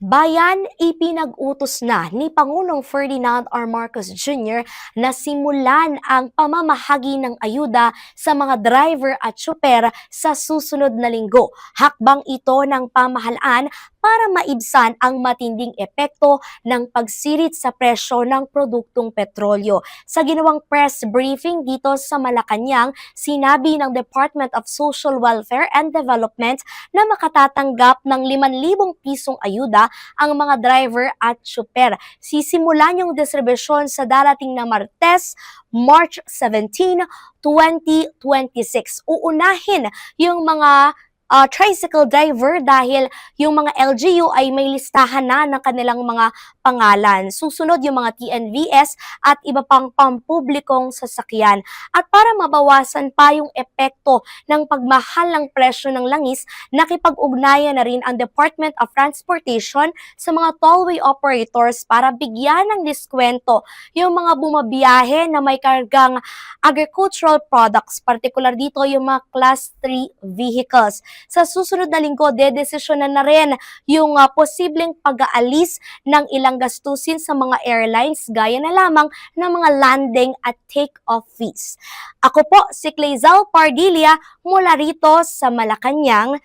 Bayan, ipinag-utos na ni Pangulong Ferdinand R. Marcos Jr. na simulan ang pamamahagi ng ayuda sa mga driver at tsuper sa susunod na linggo. Hakbang ito ng pamahalaan para maibsan ang matinding epekto ng pagsirit sa presyo ng produktong petrolyo. Sa ginawang press briefing dito sa Malacanang, sinabi ng Department of Social Welfare and Development na makatatanggap ng 5,000 pisong ayuda ang mga driver at tsuper. Sisimulan yung distribusyon sa darating na Martes, March 17, 2026. Uunahin yung mga tricycle driver dahil yung mga LGU ay may listahan na ng kanilang mga pangalan. Susunod yung mga TNVS at iba pang pampublikong sasakyan. At para mabawasan pa yung epekto ng pagmahal ng presyo ng langis, nakipag-ugnayan na rin ang Department of Transportation sa mga tollway operators para bigyan ng diskwento yung mga bumabiyahe na may kargang agricultural products, particular dito yung mga Class 3 vehicles. Sa susunod na linggo, dedesisyonan na rin yung posibleng pag-aalis ng ilang gastusin sa mga airlines gaya na lamang ng mga landing at take-off fees. Ako po si Clazel Pardilia mula rito sa Malacanang,